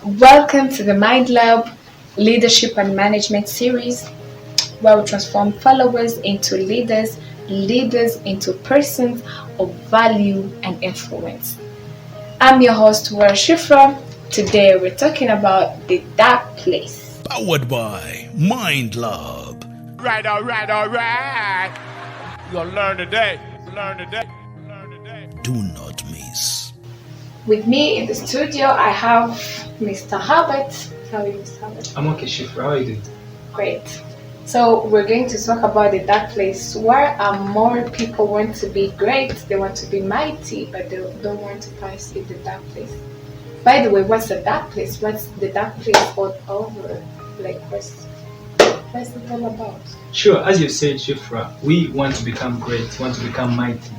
Welcome to the Mind Lab Leadership and Management series, where we transform followers into leaders, leaders into persons of value and influence. I'm your host, Shifra. Today we're talking about the dark place. Powered by Mind Lab. Right, all right, all right. You're gonna learn today. Learn today. Learn today. Do not miss. With me in the studio, I have Mr. Herbert. How are you, Mr. Herbert? I'm okay, Shifra. How are you doing? Great. So we're going to talk about the dark place where more people want to be great, they want to be mighty, but they don't want to pass in the dark place. By the way, what's the dark place? What's the dark place all over? Like, what's it all about? Sure, as you said, Shifra, we want to become great, want to become mighty,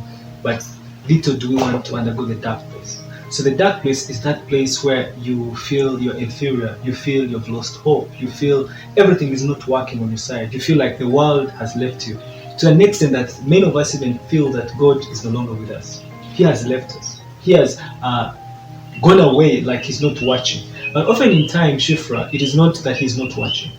but little do we want to undergo the dark place. So the dark place is that place where you feel you're inferior, you feel you've lost hope, you feel everything is not working on your side, you feel like the world has left you. To an extent that many of us even feel that God is no longer with us. He has left us. He has gone away like he's not watching. But often in time, Shifra, it is not that he's not watching.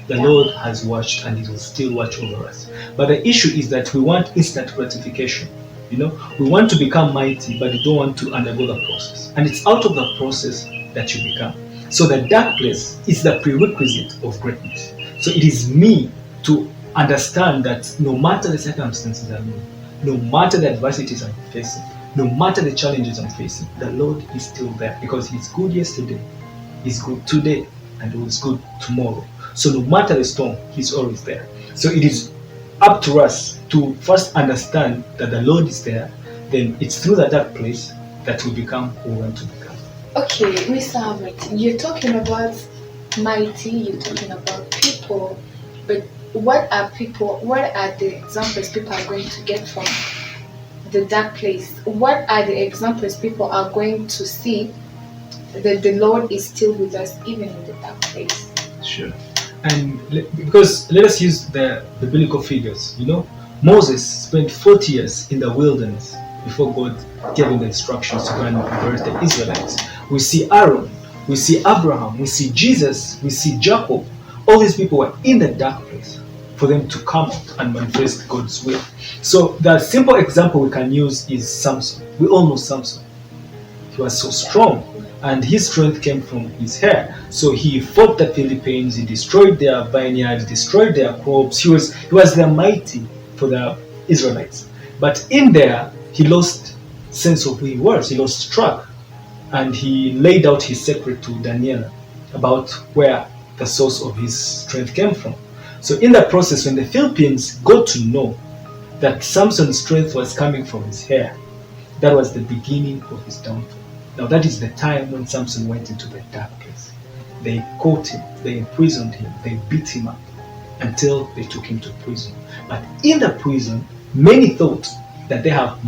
The Lord has watched and he will still watch over us. But the issue is that we want instant gratification. We want to become mighty, but we don't want to undergo the process. And it's out of the process that you become. So the dark place is the prerequisite of greatness. So it is me to understand that no matter the circumstances I'm in, no matter the adversities I'm facing, no matter the challenges I'm facing, the Lord is still there because he's good yesterday, he's good today, and he was good tomorrow. So no matter the storm, he's always there. So it is up to us to first understand that the Lord is there. Then it's through that dark place that we become who we want to become. Okay, Mr. Herbert, you're talking about mighty, you're talking about people, but what are the examples people are going to get from the dark place? What are the examples people are going to see that the Lord is still with us even in the dark place? Sure. And because let us use the biblical figures. Moses spent 40 years in the wilderness before God gave him the instructions to go and liberate the Israelites. We see Aaron, we see Abraham, we see Jesus, we see Jacob. All these people were in the dark place for them to come out and manifest God's will. So the simple example we can use is Samson. We all know Samson. He was so strong, and his strength came from his hair. So he fought the Philistines, he destroyed their vineyards, destroyed their crops. He was the mighty for the Israelites. But in there, he lost sense of who he was. He lost track, and he laid out his secret to Daniel about where the source of his strength came from. So in that process, when the Philistines got to know that Samson's strength was coming from his hair, that was the beginning of his downfall. Now that is the time when Samson went into the dark place. They caught him, they imprisoned him, they beat him up until they took him to prison. But in the prison, many thought that they have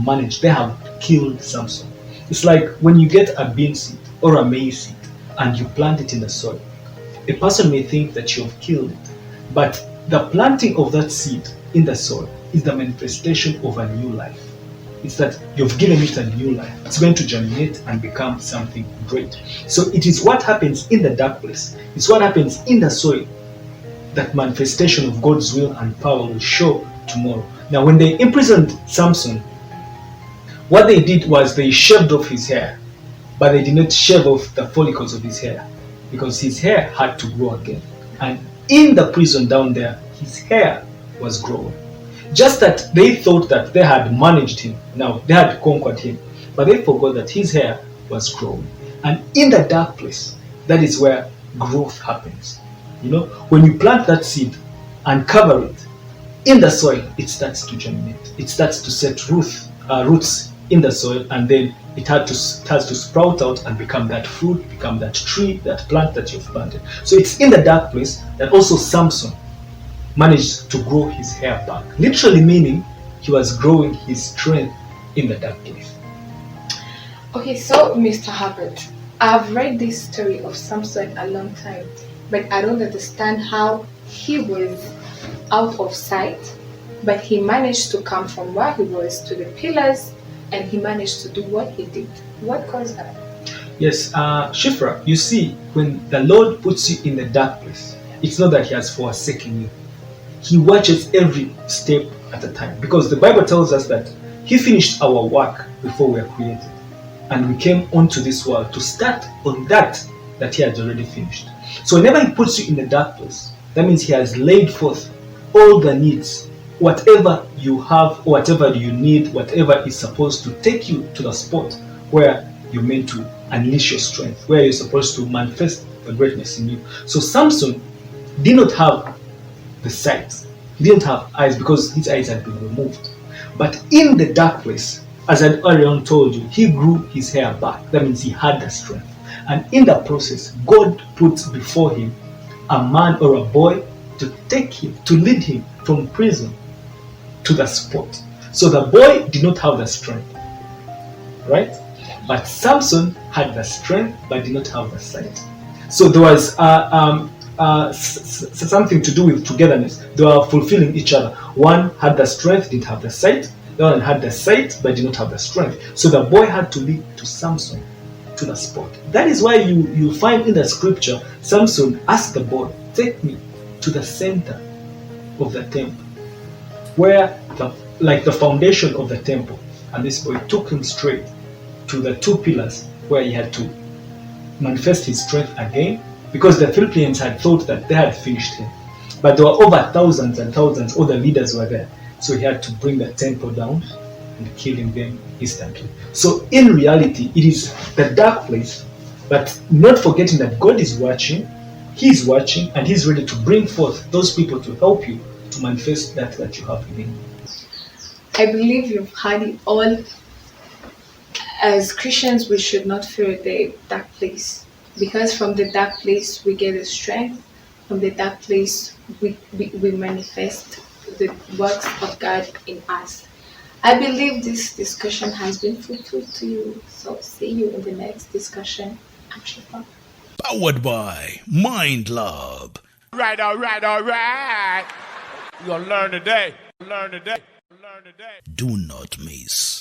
killed Samson. It's like when you get a bean seed or a maize seed and you plant it in the soil. A person may think that you have killed it, but the planting of that seed in the soil is the manifestation of a new life. It's that you've given it a new life. It's going to germinate and become something great. So it is what happens in the dark place. It's what happens in the soil that manifestation of God's will and power will show tomorrow. Now, when they imprisoned Samson, what they did was they shaved off his hair, but they did not shave off the follicles of his hair because his hair had to grow again. And in the prison down there, his hair was growing. Just that they thought that they had managed him. Now, they had conquered him. But they forgot that his hair was growing. And in the dark place, that is where growth happens. When you plant that seed and cover it in the soil, it starts to germinate. It starts to set roots in the soil, and then it has to sprout out and become that fruit, become that tree, that plant that you've planted. So it's in the dark place that also Samson managed to grow his hair back, literally meaning he was growing his strength in the dark place. Okay, so Mr. Herbert, I've read this story of Samson a long time, but I don't understand how he was out of sight, but he managed to come from where he was to the pillars, and he managed to do what he did. What caused that? Yes, Shifra, you see, when the Lord puts you in the dark place, it's not that He has forsaken you. He watches every step at a time. Because the Bible tells us that He finished our work before we were created. And we came onto this world to start on that He had already finished. So whenever He puts you in the dark place, that means He has laid forth all the needs, whatever you have, whatever you need, whatever is supposed to take you to the spot where you're meant to unleash your strength, where you're supposed to manifest the greatness in you. So Samson did not have the sight. He didn't have eyes because his eyes had been removed. But in the dark place, as I earlier told you, he grew his hair back. That means he had the strength. And in that process, God put before him a man or a boy to take him, to lead him from prison to the spot. So the boy did not have the strength, right? But Samson had the strength but did not have the sight. So there was something to do with togetherness. They were fulfilling each other. One had the strength, didn't have the sight. The other one had the sight, but did not have the strength. So the boy had to lead to Samson to the spot. That is why you find in the scripture, Samson asked the boy, take me to the center of the temple, where the foundation of the temple. And this boy took him straight to the two pillars where he had to manifest his strength again, because the Philippians had thought that they had finished him. But there were over thousands and thousands, all the leaders were there. So he had to bring the temple down and killing them instantly. So in reality, it is the dark place, but not forgetting that God is watching, He's watching, and He's ready to bring forth those people to help you to manifest that you have within you. I believe you've had it all. As Christians, we should not fear the dark place, because from the dark place we get the strength. From the dark place we manifest the works of God in us. I believe this discussion has been fruitful to you. So see you in the next discussion. I'm Shifa. Powered by Mind Lab. All right, all right, all right. You're gonna learn today. Learn today. Learn today. Do not miss.